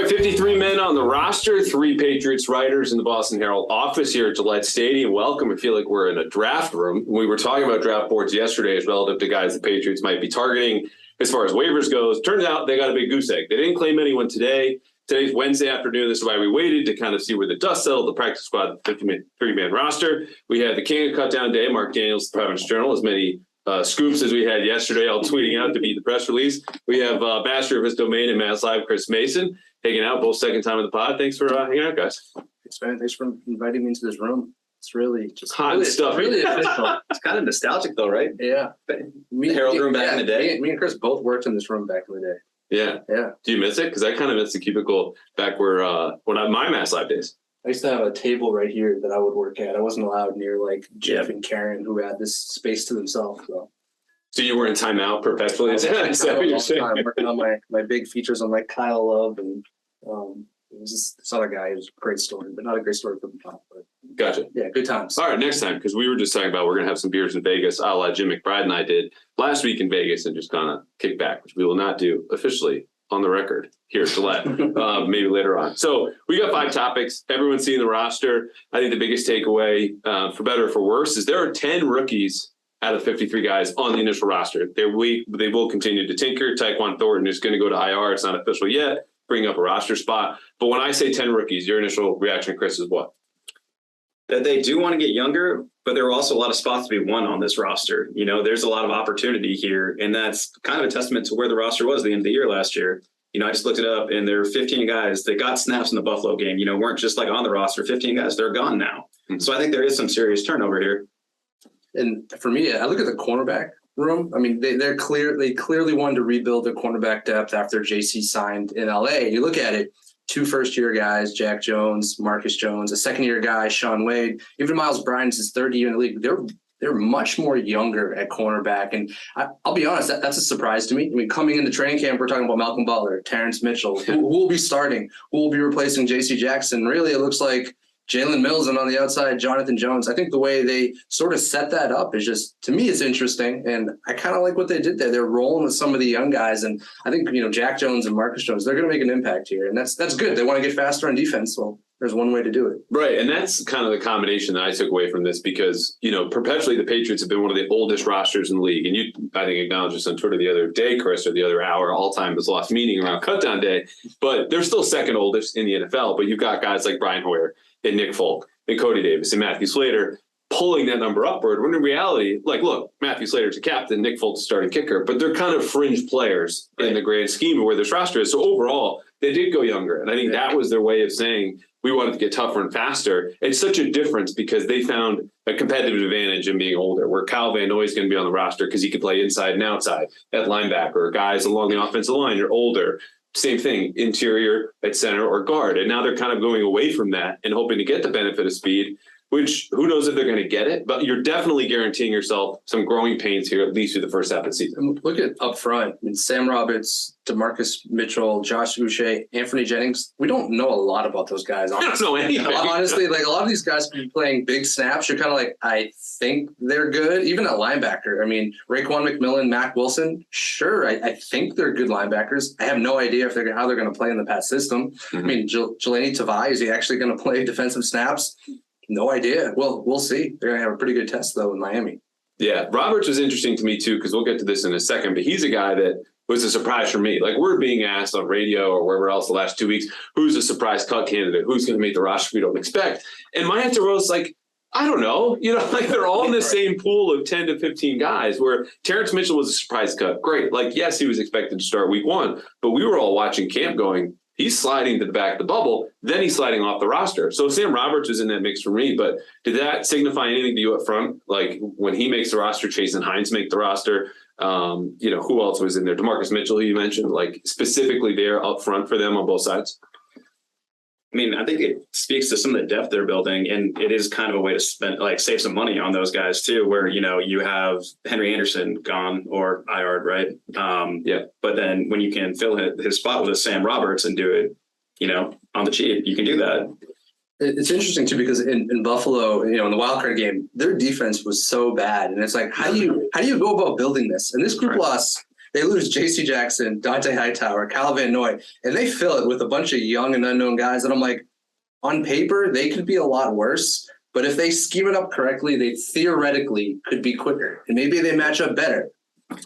right, 53 men on the roster, 3 Patriots writers in the Boston Herald office here at Gillette Stadium. Welcome. I feel like we're in a draft room. We were talking about draft boards yesterday as relative to guys the Patriots might be targeting as far as waivers goes. Turns out they got a big goose egg. They didn't claim anyone today. Today's Wednesday afternoon. This is why we waited to kind of see where the dust settled, the practice squad, the 53-man roster. We had the king of cutdown day, Mark Daniels, the Providence Journal, as many scoops as we had yesterday, all tweeting out to beat the press release. We have master of his domain and MassLive, Chris Mason, hanging out, both second time in the pod. Thanks for hanging out, guys. Thanks, man. Thanks for inviting me into this room. It's really just hot stuff. Really official. It's kind of nostalgic, though, right? Yeah. The Herald room back in the day. Me and Chris both worked in this room back in the day. Yeah. Yeah. Do you miss it? Because I kind of miss the cubicle back where my MassLive days. I used to have a table right here that I would work at. I wasn't allowed near like Jeff and Karen, who had this space to themselves. So you were in timeout perpetually? Is that what you're saying? I'm working on my big features on like Kyle Love and it was this other guy. It was a great story, but not a great story for the top. But Gotcha. yeah, good times. All right, next time, because we were just talking about we're going to have some beers in Vegas, a la Jim McBride and I did last week in Vegas, and just kind of kick back, which we will not do officially on the record here at Gillette, maybe later on. So we got 5 topics. Everyone's seeing the roster. I think the biggest takeaway, for better or for worse, is there are 10 rookies out of 53 guys on the initial roster. They will continue to tinker. Tyquan Thornton is going to go to IR. It's not official yet. Bring up a roster spot. But when I say 10 rookies, your initial reaction, Chris, is what? That they do want to get younger, but there are also a lot of spots to be won on this roster. You know, there's a lot of opportunity here, and that's kind of a testament to where the roster was at the end of the year last year. You know, I just looked it up, and there were 15 guys that got snaps in the Buffalo game, you know, weren't just like on the roster. 15 guys, they're gone now. Mm-hmm. So I think there is some serious turnover here. And for me, I look at the cornerback room. I mean, they clearly wanted to rebuild their cornerback depth after JC signed in LA. You look at it, 2 first-year guys, Jack Jones, Marcus Jones, a second-year guy, Sean Wade, even Miles Bryant's his 3rd year in the league. They're much more younger at cornerback. And I'll be honest, that's a surprise to me. I mean, coming into training camp, we're talking about Malcolm Butler, Terrence Mitchell, who will be starting, who will be replacing JC Jackson. Really, it looks like Jalen Mills, and on the outside, Jonathan Jones. I think the way they sort of set that up is just, to me, it's interesting. And I kind of like what they did there. They're rolling with some of the young guys. And I think, you know, Jack Jones and Marcus Jones, they're going to make an impact here. And that's good. They want to get faster on defense. So there's one way to do it. Right. And that's kind of the combination that I took away from this because, you know, perpetually the Patriots have been one of the oldest rosters in the league. And you, I think, acknowledged this on Twitter the other day, Chris, or the other hour, all time has lost meaning around cutdown day. But they're still second oldest in the NFL. But you've got guys like Brian Hoyer and Nick Folk and Cody Davis and Matthew Slater pulling that number upward, when in reality, like, look, Matthew Slater's a captain, Nick Folt's a starting kicker, but they're kind of fringe players in the grand scheme of where this roster is. So overall, they did go younger. And I think that was their way of saying we wanted to get tougher and faster. It's such a difference because they found a competitive advantage in being older, where Kyle Van Noy is going to be on the roster because he can play inside and outside at linebacker, guys along the offensive line, you're older. Same thing, interior at center or guard. And now they're kind of going away from that and hoping to get the benefit of speed, which who knows if they're going to get it, but you're definitely guaranteeing yourself some growing pains here, at least through the first half of the season. Look at up front. I mean, Sam Roberts, DeMarcus Mitchell, Josh Boucher, Anthony Jennings. We don't know a lot about those guys. I don't know anything. Honestly, like a lot of these guys could be playing big snaps. You're kind of like, I think they're good. Even at linebacker. I mean, Raekwon McMillan, Mac Wilson. Sure, I think they're good linebackers. I have no idea how they're going to play in the Pat system. Mm-hmm. I mean, Jelani Tavai, is he actually going to play defensive snaps? No idea. Well, we'll see. They're going to have a pretty good test, though, in Miami. Yeah, Roberts was interesting to me, too, because we'll get to this in a second, but he's a guy that was a surprise for me. Like, we're being asked on radio or wherever else the last 2 weeks, who's a surprise cut candidate? Who's going to make the roster we don't expect? And my answer was like, I don't know. You know, like they're all in the same pool of 10 to 15 guys where Terrence Mitchell was a surprise cut. Great. Like, yes, he was expected to start week 1, but we were all watching camp going, he's sliding to the back of the bubble, then he's sliding off the roster. So Sam Roberts was in that mix for me, but did that signify anything to you up front? Like when he makes the roster, Chase and Hines make the roster. You know, who else was in there? DeMarcus Mitchell, who you mentioned, like specifically there up front for them on both sides? I mean, I think it speaks to some of the depth they're building, and it is kind of a way to save some money on those guys too, where, you know, you have Henry Anderson gone or IR'd, right? But then when you can fill his spot with a Sam Roberts and do it, you know, on the cheap, you can do that. It's interesting too, because in Buffalo, you know, in the wild card game, their defense was so bad. And it's like, how do you go about building this? And this group lost they lose J.C. Jackson, Dante Hightower, Kyle Van Noy, and they fill it with a bunch of young and unknown guys that I'm like, on paper, they could be a lot worse. But if they scheme it up correctly, they theoretically could be quicker. And maybe they match up better.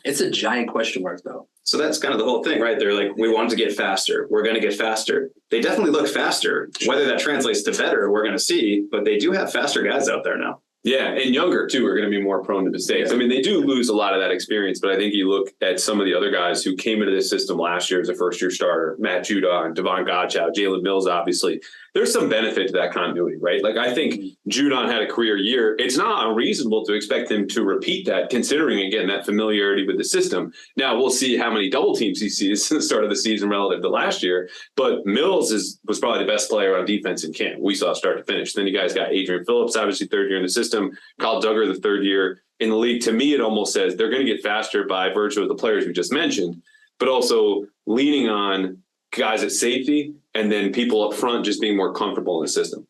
It's a giant question mark, though. So that's kind of the whole thing, right? They're like, we want to get faster. We're going to get faster. They definitely look faster. Whether that translates to better, we're going to see. But they do have faster guys out there now. Yeah, and younger, too, are going to be more prone to mistakes. I mean, they do lose a lot of that experience, but I think you look at some of the other guys who came into this system last year as a first-year starter, Matt Judon, Devon Godchow, Jalen Mills, obviously. There's some benefit to that continuity, right? Like, I think Judon had a career year. It's not unreasonable to expect him to repeat that, considering, again, that familiarity with the system. Now, we'll see how many double teams he sees at the start of the season relative to last year, but Mills was probably the best player on defense in camp. We saw start to finish. Then you guys got Adrian Phillips, obviously third year in the system, Kyle Duggar, the third year in the league. To me, it almost says they're going to get faster by virtue of the players we just mentioned, but also leaning on guys at safety and then people up front just being more comfortable in the system.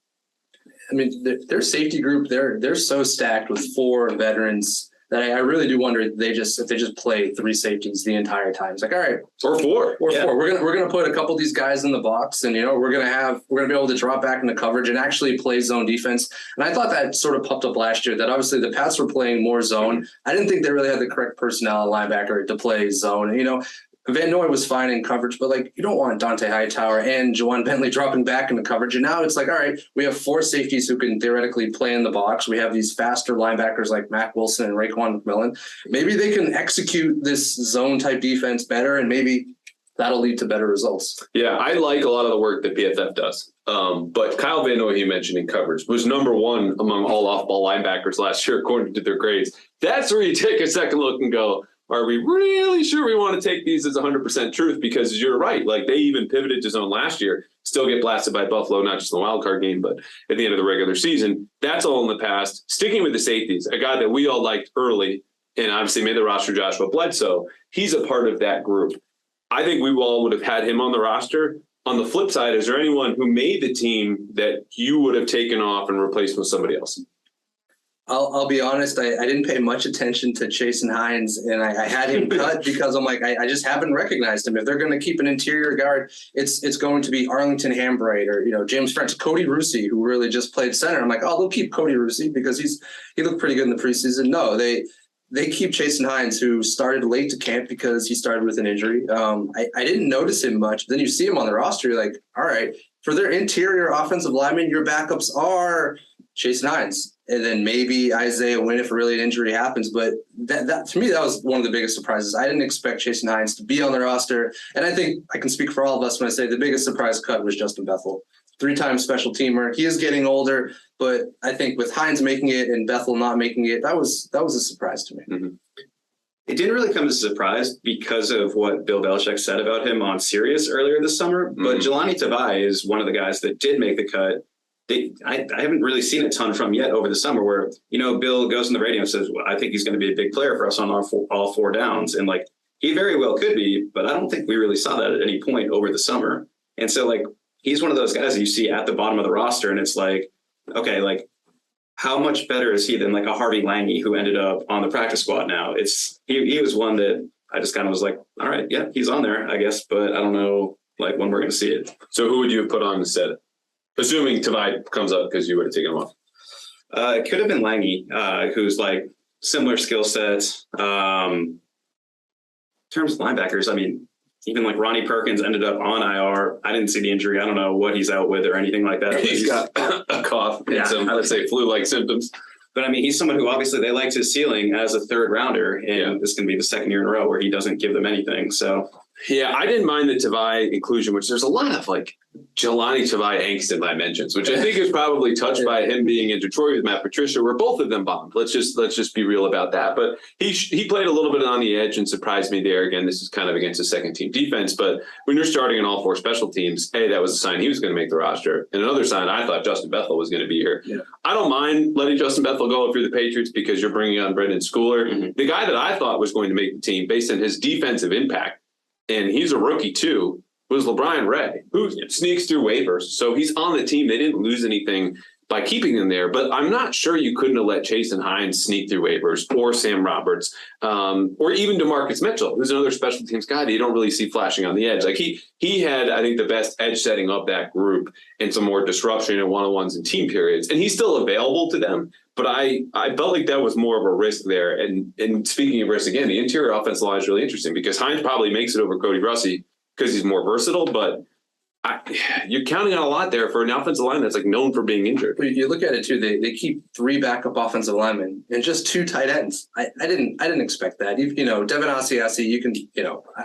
I mean, their safety group, they're so stacked with 4 veterans that I really do wonder if they just play 3 safeties the entire time. It's like, all right, Or 4. or 4. We're gonna put a couple of these guys in the box, and we're gonna be able to drop back into coverage and actually play zone defense. And I thought that sort of popped up last year. That obviously the Pats were playing more zone. I didn't think they really had the correct personnel at linebacker to play zone. Van Noy was fine in coverage, but you don't want Dante Hightower and Juwan Bentley dropping back into coverage. And now it's like, all right, we have 4 safeties who can theoretically play in the box. We have these faster linebackers like Mac Wilson and Raekwon McMillan. Maybe they can execute this zone type defense better, and maybe that'll lead to better results. Yeah, I like a lot of the work that PFF does. But Kyle Van Noy, you mentioned in coverage, was number 1 among all off-ball linebackers last year, according to their grades. That's where you take a second look and go, are we really sure we want to take these as 100% truth? Because you're right. They even pivoted to zone last year, still get blasted by Buffalo, not just in the wild card game, but at the end of the regular season. That's all in the past. Sticking with the safeties, a guy that we all liked early and obviously made the roster, Joshua Bledsoe. He's a part of that group. I think we all would have had him on the roster. On the flip side, is there anyone who made the team that you would have taken off and replaced with somebody else? I'll be honest, I didn't pay much attention to Chasen Hines, and I had him cut because I'm like, I just haven't recognized him. If they're going to keep an interior guard, it's going to be Arlington Hambright or, James French, Cody Rusey, who really just played center. I'm like, oh, they'll keep Cody Rusey because he looked pretty good in the preseason. No, they keep Chasen Hines, who started late to camp because he started with an injury. I didn't notice him much. Then you see him on the roster, you're like, all right, for their interior offensive linemen, your backups are Chasen Hines. And then maybe Isaiah Wynn if really an injury happens. But that to me, that was one of the biggest surprises. I didn't expect Chasen Hines to be on the roster. And I think I can speak for all of us when I say the biggest surprise cut was Justin Bethel. 3-time special teamer. He is getting older, but I think with Hines making it and Bethel not making it, that was a surprise to me. Mm-hmm. It didn't really come as a surprise because of what Bill Belichick said about him on Sirius earlier this summer. Mm-hmm. But Jelani Tavai is one of the guys that did make the cut. I haven't really seen a ton from yet over the summer where, Bill goes on the radio and says, well, I think he's going to be a big player for us on all 4 downs. And he very well could be, but I don't think we really saw that at any point over the summer. And so he's one of those guys that you see at the bottom of the roster. And it's okay, how much better is he than a Harvey Lange who ended up on the practice squad now? He was one that I just kind of was like, all right, yeah, he's on there, I guess. But I don't know when we're going to see it. So who would you have put on instead? Assuming Tavai comes up because you would have taken him off. It could have been Lange, who's similar skill sets. In terms of linebackers, I mean, even Ronnie Perkins ended up on IR. I didn't see the injury. I don't know what he's out with or anything like that. He's got a cough and some, I would say, flu-like symptoms. But I mean, he's someone who obviously they liked his ceiling as a 3rd rounder, and this can be the 2nd year in a row where he doesn't give them anything. So. Yeah, I didn't mind the Tavai inclusion, which there's a lot of Jelani Tavai angst in my mentions, which I think is probably touched by him being in Detroit with Matt Patricia, where both of them bombed. Let's just be real about that. But he played a little bit on the edge and surprised me there. Again, this is kind of against a second team defense, but when you're starting in all 4 special teams, that was a sign he was going to make the roster. And another sign, I thought Justin Bethel was going to be here. Yeah. I don't mind letting Justin Bethel go if you're the Patriots because you're bringing on Brendan Schooler. Mm-hmm. The guy that I thought was going to make the team based on his defensive impact, and he's a rookie too, was LeBron Ray, who sneaks through waivers. So he's on the team. They didn't lose anything by keeping them there. But I'm not sure you couldn't have let Jason Hines sneak through waivers, or Sam Roberts, or even DeMarcus Mitchell, who's another special teams guy that you don't really see flashing on the edge. Like he had, I think, the best edge setting of that group and some more disruption in one-on-ones and team periods. And he's still available to them. But I felt like that was more of a risk there. And speaking of risk, again, the interior offensive line is really interesting because Hines probably makes it over Cody Russi because he's more versatile, but you're counting on a lot there for an offensive line that's like known for being injured. You look at it too. They keep 3 backup offensive linemen and just 2 tight ends. I didn't expect that. Devin Asiasi,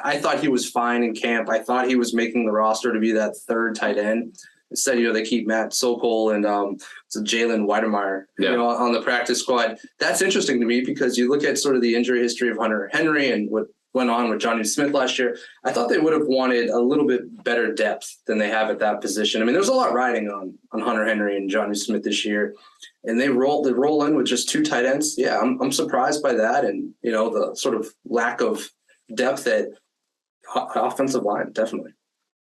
I thought he was fine in camp. I thought he was making the roster to be that 3rd tight end. Instead, they keep Matt Sokol and Jalen Weidemeyer, on the practice squad. That's interesting to me because you look at sort of the injury history of Hunter Henry and what went on with Johnny Smith last year. I thought they would have wanted a little bit better depth than they have at that position. I mean, there's a lot riding on Hunter Henry and Johnny Smith this year, and they roll in with just 2 tight ends. Yeah, I'm surprised by that, and the sort of lack of depth at offensive line, definitely.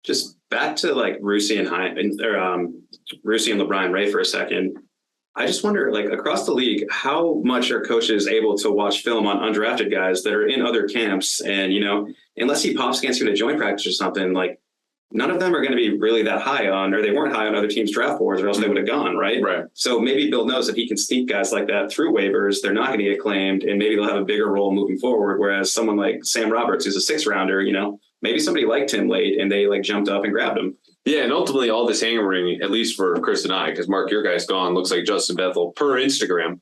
Just back to like Russi and Russi and LeBron Ray for a second. I just wonder, like, across the league, how much are coaches able to watch film on undrafted guys that are in other camps? And, unless he pops against you in a joint practice or something, like, none of them are going to be really that high on, or they weren't high on other teams' draft boards, or else they would have gone, right? Right. So maybe Bill knows that he can sneak guys like that through waivers. They're not going to get claimed, and maybe they'll have a bigger role moving forward. Whereas someone like Sam Roberts, who's a 6th rounder, maybe somebody liked him late and they like jumped up and grabbed him. Yeah, and ultimately all this hammering, at least for Chris and I, because Mark, your guy's gone, looks like Justin Bethel per Instagram,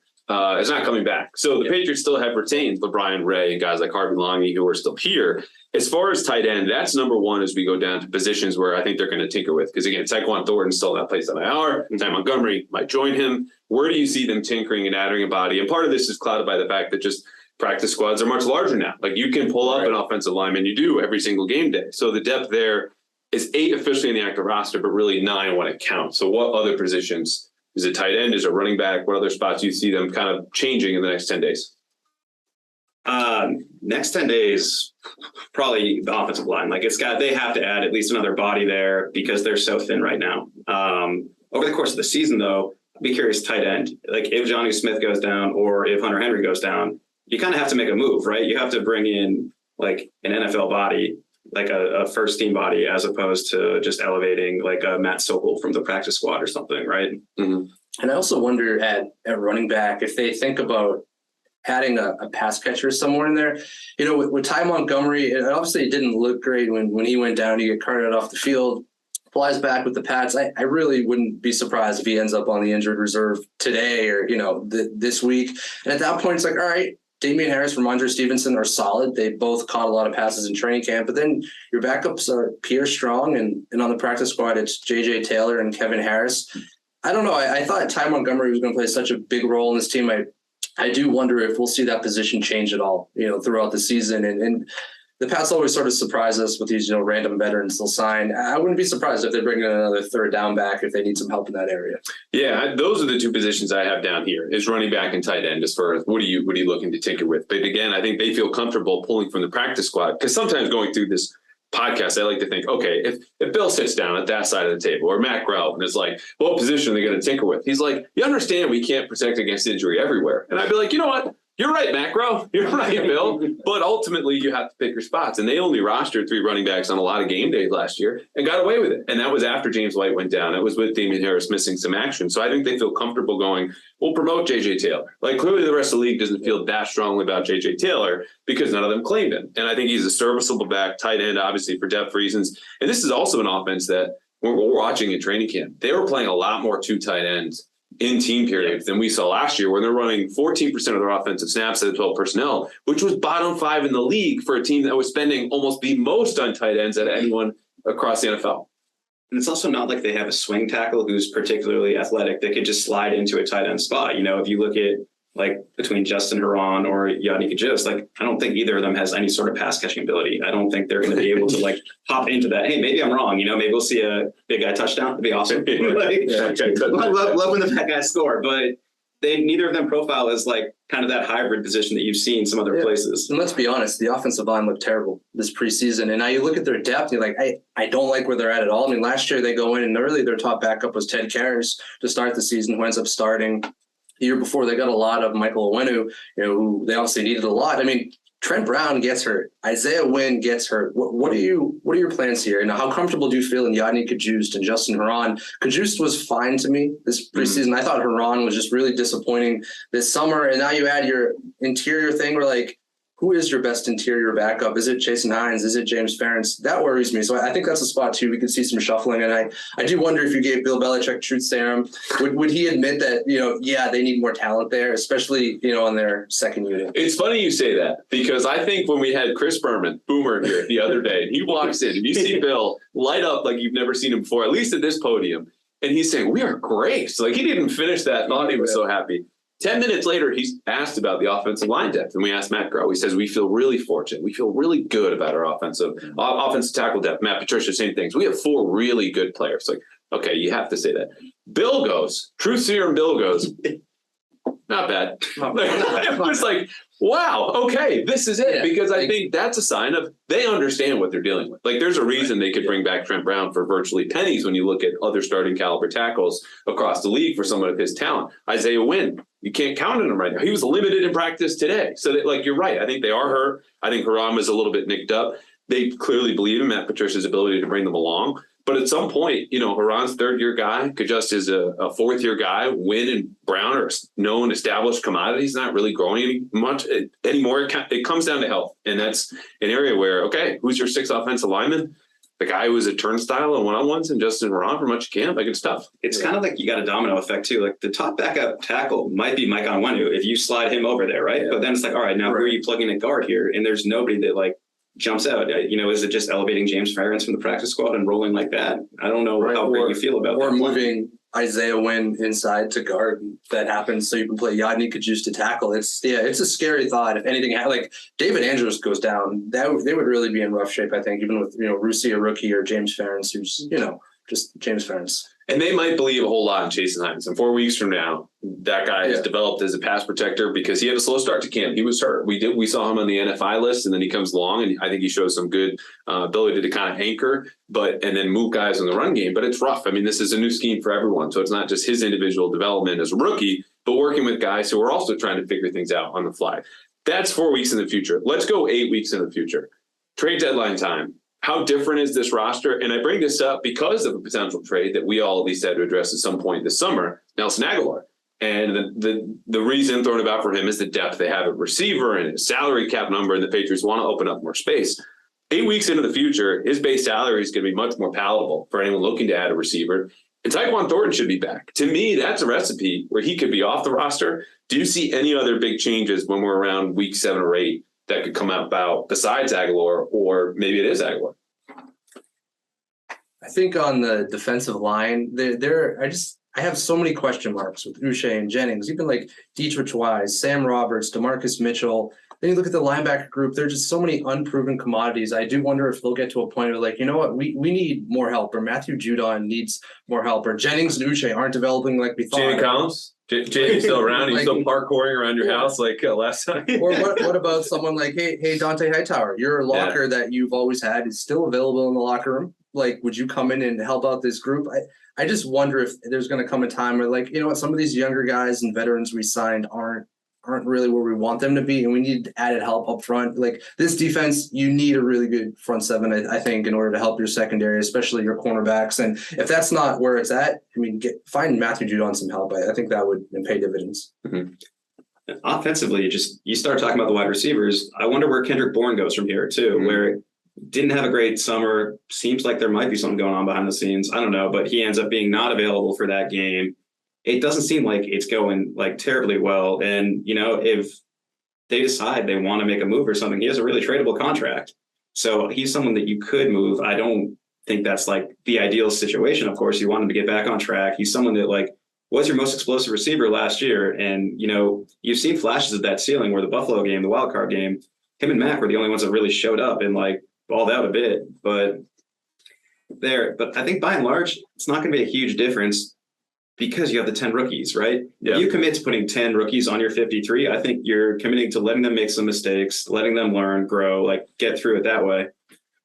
is not coming back. So the Patriots still have retained LeBron Ray and guys like Harvey Longy who are still here. As far as tight end, that's number one as we go down to positions where I think they're going to tinker with. Because again, Tyquan Thornton's still that place on IR, and Ty Montgomery might join him. Where do you see them tinkering and adding a body? And part of this is clouded by the fact that just practice squads are much larger now. Like you can pull up an offensive lineman, you do every single game day. So the depth there is 8 officially in the active roster, but really 9 when it counts. So what other positions? Is it tight end? Is it running back? What other spots do you see them kind of changing in the next 10 days? Next 10 days, probably the offensive line. Like they have to add at least another body there because they're so thin right now. Over the course of the season, though, I'd be curious tight end. Like if Johnny Smith goes down or if Hunter Henry goes down, you kind of have to make a move, right? You have to bring in like an NFL body, like a first team body, as opposed to just elevating like a Matt Sokol from the practice squad or something, right? Mm-hmm. And I also wonder at running back if they think about adding a pass catcher somewhere in there. With Ty Montgomery, obviously it didn't look great when he went down. He get carted off the field, flies back with the Pats. I really wouldn't be surprised if he ends up on the injured reserve today or this week. And at that point, it's like, all right, Damian Harris and Ramondre Stevenson are solid. They both caught a lot of passes in training camp. But then your backups are Pierre Strong, and on the practice squad, it's J.J. Taylor and Kevin Harris. I don't know. I thought Ty Montgomery was going to play such a big role in this team. I do wonder if we'll see that position change at all, throughout the season. And the Pats always sort of surprise us with these, random veterans they'll sign. I wouldn't be surprised if they bring in another 3rd down back if they need some help in that area. Yeah, those are the 2 positions I have down here is running back and tight end as far as what are you looking to tinker with. But again, I think they feel comfortable pulling from the practice squad because sometimes going through this podcast, I like to think, okay, if Bill sits down at that side of the table or Matt Grell and is like, what position are they going to tinker with? He's like, you understand we can't protect against injury everywhere. And I'd be like, you know what? You're right, Macro. You're right, Bill. But ultimately, you have to pick your spots. And they only rostered 3 running backs on a lot of game days last year and got away with it. And that was after James White went down. It was with Damian Harris missing some action. So I think they feel comfortable going, we'll promote J.J. Taylor. Like, clearly the rest of the league doesn't feel that strongly about J.J. Taylor because none of them claimed him. And I think he's a serviceable back, tight end, obviously, for depth reasons. And this is also an offense that we're watching in training camp. They were playing a lot more 2 tight ends in team periods than we saw last year when they're running 14% of their offensive snaps at 12 personnel, which was bottom 5 in the league for a team that was spending almost the most on tight ends at anyone across the NFL. And it's also not like they have a swing tackle who's particularly athletic that could just slide into a tight end spot. If you look at like between Justin Herron or Yannick Ajus, like I don't think either of them has any sort of pass catching ability. I don't think they're going to be able to like hop into that. Hey, maybe I'm wrong. Maybe we'll see a big guy touchdown. It'd be awesome. Love when the fat guys score. But neither of them profile as like kind of that hybrid position that you've seen some other places. And let's be honest, the offensive line looked terrible this preseason. And now you look at their depth, and you're like, I don't like where they're at all. I mean, last year they go in and really their top backup was Ted Karras to start the season, who ends up starting. The year before, they got a lot of Michael Wynn, who they obviously needed a lot. I mean, Trent Brown gets hurt. Isaiah Wynn gets hurt. What are your plans here? And how comfortable do you feel in Yadni Kajust and Justin Herron? Kajust was fine to me this preseason. I thought Herron was just really disappointing this summer. And now you add your interior thing. We're like, who is your best interior backup? Is it Jason Hines? Is it James Ferentz? That worries me. So I think that's a spot too. We could see some shuffling. And I do wonder if you gave Bill Belichick truth serum, would he admit that, they need more talent there, especially, on their second unit? It's funny you say that, because I think when we had Chris Boomer here the other day, and he walks in and you see Bill light up like you've never seen him before, at least at this podium. And he's saying, we are great. So, like, he didn't finish that thought. He was so happy. 10 minutes later, he's asked about the offensive line depth, and we asked Matt Groh. He says, we feel really fortunate. We feel really good about our offensive tackle depth. Matt Patricia, same things. We have 4 really good players. Like, okay, you have to say that. Bill goes, Truth Serum Bill goes, not bad. It was like, wow, okay, this is it. Because I think that's a sign of they understand what they're dealing with. Like, there's a reason they could bring back Trent Brown for virtually pennies when you look at other starting caliber tackles across the league for someone of his talent. Isaiah Wynn, you can't count on him right now. He was limited in practice today. So, you're right. I think they are hurt. I think Haram is a little bit nicked up. They clearly believe in Matt Patricia's ability to bring them along. But at some point, Haran's third-year guy, Kajust is a fourth-year guy. Wynn and Brown are known, established commodities, not really growing much anymore. It comes down to health, and that's an area where, okay, who's your 6th offensive lineman? The guy who was a turnstile in one-on-ones and Justin Haran for much of camp. Like, it's tough. It's kind of like you got a domino effect, too. Like, the top backup tackle might be Mike Onwenu if you slide him over there, right? Yeah. But then it's like, all right, now who are you plugging at guard here? And there's nobody that, jumps out. Is it just elevating James Ferentz from the practice squad and rolling like that? I don't know how great you feel about that. Or moving Isaiah Wynn inside to guard. That happens so you can play Yadni Kajust to tackle. It's a scary thought. If anything, David Andrews goes down, they would really be in rough shape, I think, even with, Russi, a rookie, or James Ferentz, who's, just James Ferentz. And they might believe a whole lot in Jason Hines. And 4 weeks from now, that guy has developed as a pass protector because he had a slow start to camp. He was hurt. We saw him on the NFI list, and then he comes along, and I think he shows some good ability to kind of anchor, and then move guys in the run game. But it's rough. I mean, this is a new scheme for everyone. So it's not just his individual development as a rookie, but working with guys who are also trying to figure things out on the fly. That's 4 weeks in the future. Let's go 8 weeks in the future. Trade deadline time. How different is this roster? And I bring this up because of a potential trade that we all at least had to address at some point this summer, Nelson Aguilar. And the reason thrown about for him is the depth they have at receiver and his salary cap number, and the Patriots want to open up more space. 8 weeks into the future, his base salary is going to be much more palatable for anyone looking to add a receiver. And Tyquan Thornton should be back. To me, that's a recipe where he could be off the roster. Do you see any other big changes when we're around week 7 or 8 that could come about besides Aguilar, or maybe it is Aguilar? I think on the defensive line, I have so many question marks with Uche and Jennings, even like Dietrich Wise, Sam Roberts, DeMarcus Mitchell. Then you look at the linebacker group, there are just so many unproven commodities. I do wonder if they'll get to a point where, you know what, we need more help, or Matthew Judon needs more help, or Jennings and Uche aren't developing like we thought. Jamie Collins? Jamie's still around. He's still parkouring around your house like last time. Or what about someone like, hey, Dante Hightower, your locker that you've always had is still available in the locker room. Would you come in and help out this group? I just wonder if there's going to come a time where, some of these younger guys and veterans we signed aren't really where we want them to be, and we need added help up front. This defense, you need a really good front seven, I think, in order to help your secondary, especially your cornerbacks. And if that's not where it's at, find Matthew Judon some help. I think that would pay dividends. Mm-hmm. Offensively, you start talking about the wide receivers. I wonder where Kendrick Bourne goes from here too, where didn't have a great summer. Seems like there might be something going on behind the scenes. I don't know, but he ends up being not available for that game. It doesn't seem like it's going terribly well. And, if they decide they want to make a move or something, he has a really tradable contract. So he's someone that you could move. I don't think that's the ideal situation. Of course, you want him to get back on track. He's someone that was your most explosive receiver last year. And, you've seen flashes of that ceiling where the Buffalo game, the wild card game, him and Mac were the only ones that really showed up and balled out a bit. But I think by and large, it's not going to be a huge difference. because you have the 10 rookies, right? Yeah. If you commit to putting 10 rookies on your 53, I think you're committing to letting them make some mistakes, letting them learn, grow, like get through it that way.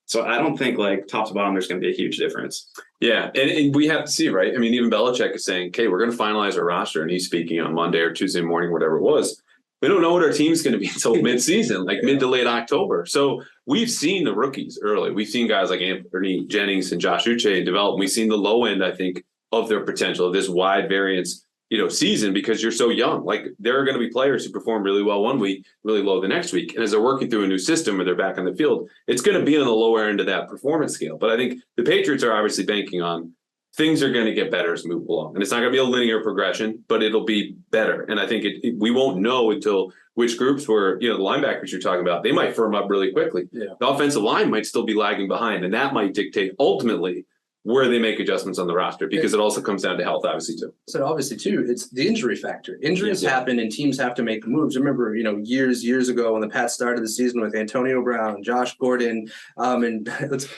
So I don't think like top to bottom, there's going to be a huge difference. Yeah. And we have to see, right? I mean, even Belichick is saying, okay, we're going to finalize our roster. And he's speaking on Monday or Tuesday morning, whatever it was. We don't know what our team's going to be until mid-season, like mid to late October. So we've seen the rookies early. We've seen guys like Anthony Jennings and Josh Uche develop. We've seen the low end, I think, of their potential, this wide variance, season, because you're so young. Like there are going to be players who perform really well one week, really low the next week. And as they're working through a new system or they're back on the field, it's going to be on the lower end of that performance scale. But I think the Patriots are obviously banking on things are going to get better as we move along. And it's not going to be a linear progression, but it'll be better. And I think we won't know until which groups were, the linebackers you're talking about, they might firm up really quickly. Yeah. The offensive line might still be lagging behind. And that might dictate ultimately where they make adjustments on the roster, because it also comes down to health, obviously, too. So obviously, too, it's the injury factor. Injuries happen and teams have to make moves. Remember, years ago when the Pats started the season with Antonio Brown, Josh Gordon, and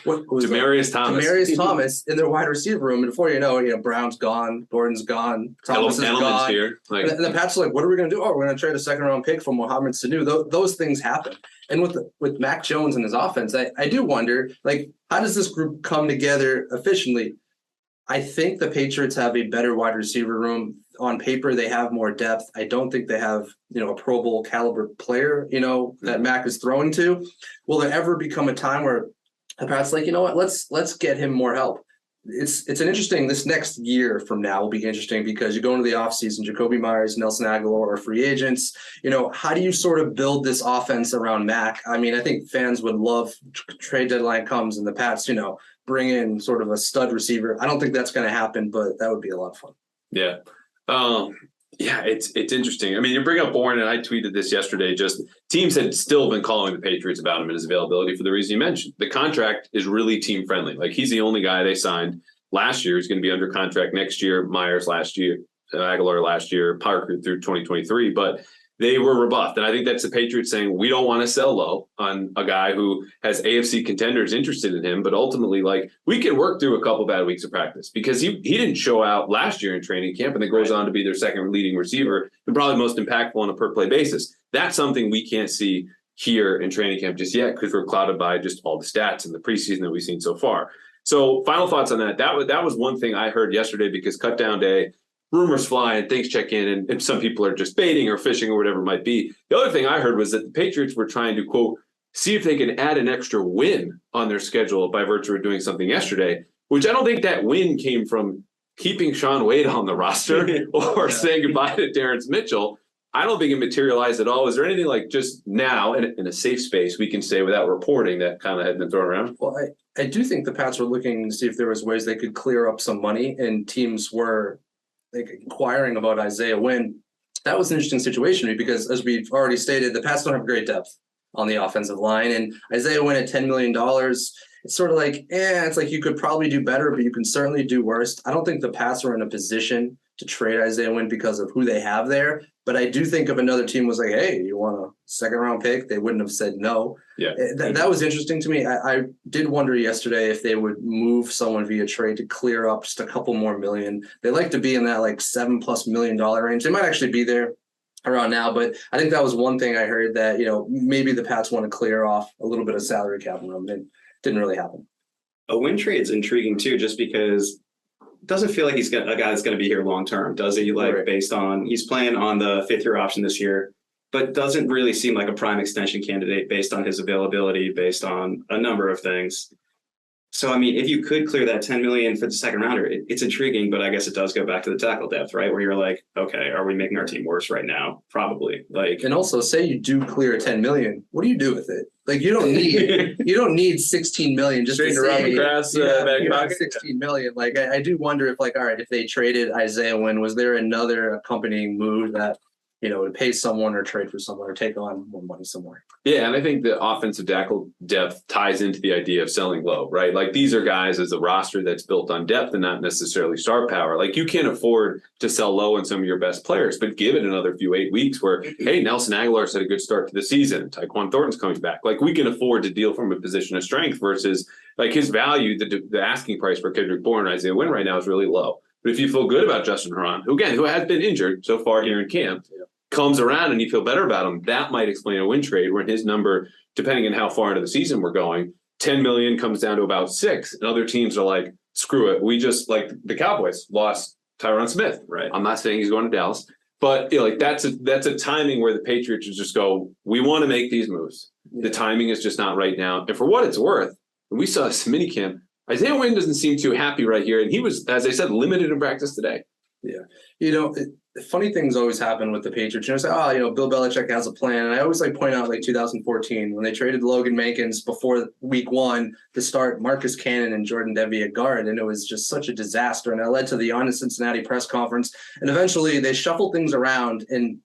what was Demarius Thomas in their wide receiver room. And before you know, Brown's gone, Gordon's gone, Thomas is gone. Here. And the Pats are like, what are we going to do? Oh, we're going to trade a second-round pick for Mohamed Sanu. Those things happen. And with Mac Jones and his offense, I do wonder, like, how does this group come together efficiently? I think the Patriots have a better wide receiver room. On paper, they have more depth. I don't think they have, a Pro Bowl caliber player, that Mac is throwing to. Will there ever become a time where the Pats like, what, let's get him more help? It's an interesting, this next year from now will be interesting because you go into the offseason, Jacoby Myers, Nelson Aguilar are free agents. How do you sort of build this offense around Mac? I mean, I think fans would love trade deadline comes and the Pats, bring in sort of a stud receiver. I don't think that's going to happen, but that would be a lot of fun. Yeah. It's interesting. I mean, you bring up Bourne, and I tweeted this yesterday, just teams had still been calling the Patriots about him and his availability for the reason you mentioned. The contract is really team friendly. Like he's the only guy they signed last year. He's going to be under contract next year. Myers last year, Aguilar last year, Parker through 2023, but they were rebuffed. And I think that's the Patriots saying, we don't want to sell low on a guy who has AFC contenders interested in him. But ultimately, like, we can work through a couple bad weeks of practice because he didn't show out last year in training camp and then goes on to be their second leading receiver and probably most impactful on a per play basis. That's something we can't see here in training camp just yet because we're clouded by just all the stats in the preseason that we've seen so far. So final thoughts on that. That was one thing I heard yesterday because cutdown day, rumors fly and things check in and some people are just baiting or fishing or whatever it might be. The other thing I heard was that the Patriots were trying to, quote, see if they can add an extra win on their schedule by virtue of doing something yesterday, which I don't think that win came from keeping Sean Wade on the roster or saying goodbye to Terrence Mitchell. I don't think it materialized at all. Is there anything like just now in a safe space we can say without reporting that kind of had been thrown around? Well, I do think the Pats were looking to see if there was ways they could clear up some money and teams were inquiring about Isaiah Wynn. That was an interesting situation because, as we've already stated, the Pats don't have great depth on the offensive line. And Isaiah Wynn at $10 million, it's sort of like, it's like you could probably do better, but you can certainly do worse. I don't think the Pats are in a position to trade Isaiah Wynn because of who they have there. But I do think if another team was like, hey, you want a second round pick, they wouldn't have said no. Yeah, that was interesting to me. I did wonder yesterday if they would move someone via trade to clear up just a couple more million. They like to be in that like $7+ million range. They might actually be there around now, but I think that was one thing I heard that, maybe the Pats want to clear off a little bit of salary cap room. It didn't really happen. A Wynn trade is intriguing too, just because it doesn't feel like he's a guy that's going to be here long term, does he? Like right. Based on he's playing on the 5th-year option this year, but doesn't really seem like a prime extension candidate based on his availability, based on a number of things. So, I mean, if you could clear that $10 million for the second rounder, it's intriguing, but I guess it does go back to the tackle depth, right? Where you're like, okay, are we making our team worse right now? Probably. Like, and also say you do clear $10 million, what do you do with it? Like you don't need 16 million just to say back pocket. 16 million. Like I do wonder if like, all right, if they traded Isaiah Wynn, was there another accompanying move that, to pay someone or trade for someone or take on more money somewhere? Yeah, and I think the offensive tackle depth ties into the idea of selling low, right? Like these are guys as a roster that's built on depth and not necessarily star power. Like you can't afford to sell low on some of your best players, but give it another 8 weeks where, hey, Nelson Aguilar's had a good start to the season. Tyquan Thornton's coming back. Like we can afford to deal from a position of strength versus like his value, the asking price for Kendrick Bourne and Isaiah Wynn right now is really low. But if you feel good about Justin Herron, who has been injured so far here in camp, comes around and you feel better about him, that might explain a win trade where his number, depending on how far into the season we're going, 10 million comes down to about 6. And other teams are like, screw it. We just, like the Cowboys lost Tyron Smith. Right. I'm not saying he's going to Dallas, but like that's a timing where the Patriots just go, we want to make these moves. The timing is just not right now. And for what it's worth, when we saw this mini camp, Isaiah Wynn doesn't seem too happy right here. And he was, as I said, limited in practice today. Yeah. Funny things always happen with the Patriots. Say, Bill Belichick has a plan. And I always point out 2014 when they traded Logan Mankins before week 1 to start Marcus Cannon and Jordan Devy at guard. And it was just such a disaster. And that led to the honest Cincinnati press conference. And eventually they shuffled things around and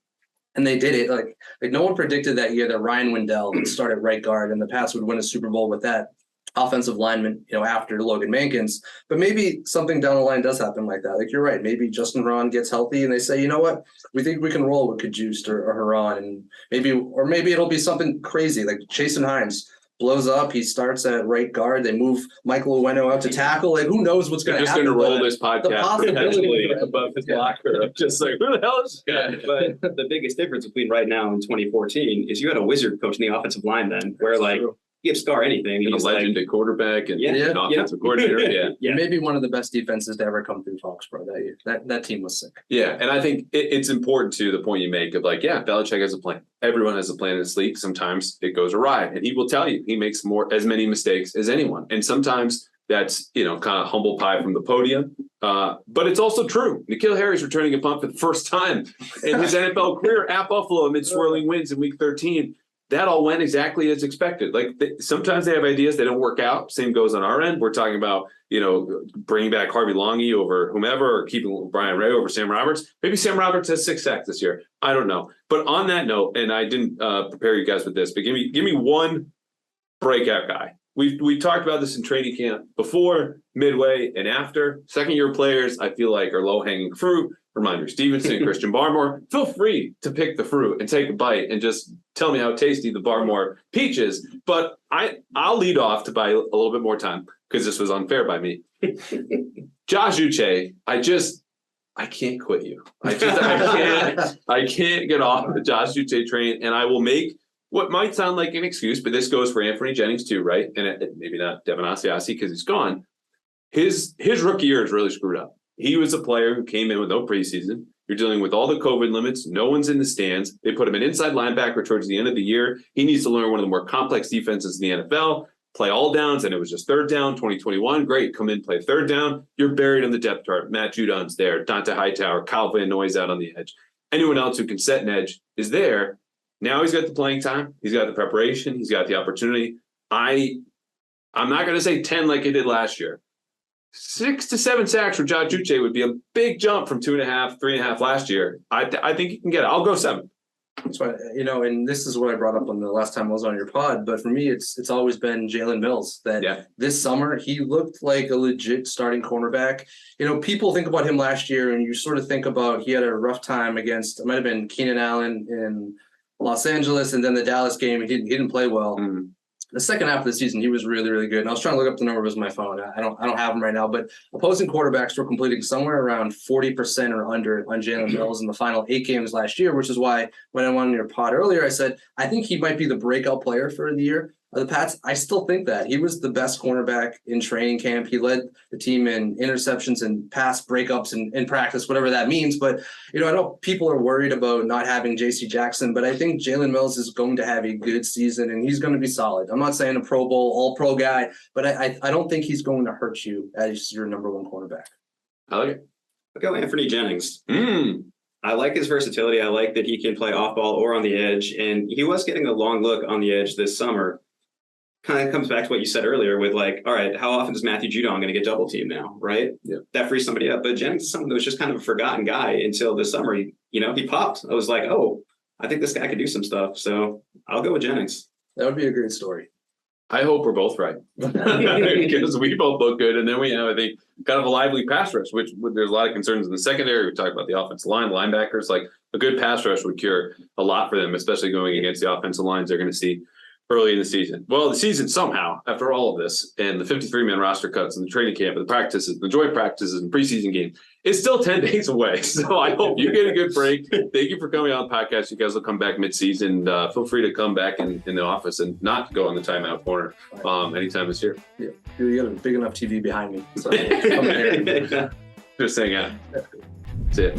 they did it. Like no one predicted that year that Ryan Wendell would start at right guard and the Pats would win a Super Bowl with that offensive lineman, after Logan Mankins. But maybe something down the line does happen like that. Like you're right. Maybe Justin Herron gets healthy and they say, you know what, we think we can roll with Kajust or Herron, and maybe it'll be something crazy like Jason Hines blows up. He starts at right guard. They move Michael Oweno out to tackle. Like who knows what's going to happen? Just going to roll this podcast potentially above his locker. Just like who the hell is this guy? But the biggest difference between right now and 2014 is you had a wizard coaching the offensive line then, where give Scar anything. And a legend at quarterback and an offensive coordinator. Maybe one of the best defenses to ever come through Foxborough that year. That team was sick. Yeah, and I think it's important to the point you make of Belichick has a plan. Everyone has a plan in his league. Sometimes it goes awry, and he will tell you he makes as many mistakes as anyone. And sometimes that's kind of humble pie from the podium. But it's also true. N'Keal Harry's returning a punt for the first time in his NFL career at Buffalo amid swirling winds in Week 13. That all went exactly as expected. Sometimes they have ideas, they don't work out. Same goes on our end. We're talking about, bringing back Harvey Longy over whomever, or keeping Brian Ray over Sam Roberts. Maybe Sam Roberts has 6 sacks this year. I don't know. But on that note, and I didn't prepare you guys with this, but give me one breakout guy. We talked about this in training camp before, midway, and after. Second-year players, I feel like, are low-hanging fruit. Reminder, Stevenson, Christian Barmore. Feel free to pick the fruit and take a bite and just tell me how tasty the Barmore peach is. But I'll lead off to buy a little bit more time because this was unfair by me. Josh Uche, I can't quit you. I can't get off the Josh Uche train, and I will make what might sound like an excuse, but this goes for Anthony Jennings too, right? And maybe not Devin Asiasi because he's gone. His rookie year is really screwed up. He was a player who came in with no preseason. You're dealing with all the COVID limits. No one's in the stands. They put him an inside linebacker towards the end of the year. He needs to learn one of the more complex defenses in the NFL, play all downs, and it was just third down, 2021. Great, come in, play third down. You're buried on the depth chart. Matt Judon's there. Dante Hightower, Kyle Van Noy's out on the edge. Anyone else who can set an edge is there. Now he's got the playing time. He's got the preparation. He's got the opportunity. I'm not going to say 10 like he did last year. 6 to 7 sacks for Josh Uche would be a big jump from 2.5, 3.5 last year. I think you can get it. I'll go 7. That's why, and this is what I brought up on the last time I was on your pod. But for me, it's always been Jalen Mills. This summer he looked like a legit starting cornerback. People think about him last year, and you sort of think about he had a rough time against. It might have been Keenan Allen in Los Angeles, and then the Dallas game. He didn't play well. Mm-hmm. The second half of the season, he was really, really good. And I was trying to look up the numbers on my phone. I don't have them right now, but opposing quarterbacks were completing somewhere around 40% or under on Jalen Mills in the final 8 games last year, which is why when I went on your pod earlier, I said, I think he might be the breakout player for the year. The Pats, I still think that he was the best cornerback in training camp. He led the team in interceptions and pass breakups in practice, whatever that means. But, I know people are worried about not having J.C. Jackson, but I think Jalen Mills is going to have a good season and he's going to be solid. I'm not saying a Pro Bowl, all-pro guy, but I don't think he's going to hurt you as your number one cornerback. I like it. I'll go Anthony Jennings. I like his versatility. I like that he can play off ball or on the edge. And he was getting a long look on the edge this summer. Kind of comes back to what you said earlier with all right, how often is Matthew Judon going to get double teamed now, right? Yeah. That frees somebody up. But Jennings is someone that was just kind of a forgotten guy until this summer. He popped. I was like, oh, I think this guy could do some stuff. So I'll go with Jennings. That would be a great story. I hope we're both right because we both look good. And then we have, I think, kind of a lively pass rush, which there's a lot of concerns in the secondary. We talked about the offensive line, linebackers. Like a good pass rush would cure a lot for them, especially going against the offensive lines they're going to see early in the season. Well, the season somehow, after all of this, and the 53-man roster cuts and the training camp and the practices, the joint practices and preseason games, it's still 10 days away. So I hope you get a good break. Thank you for coming on the podcast. You guys will come back mid-season. Feel free to come back in the office and not go in the timeout corner anytime this year. Yeah, you got a big enough TV behind me. So I'm there. Just hang out. That's it.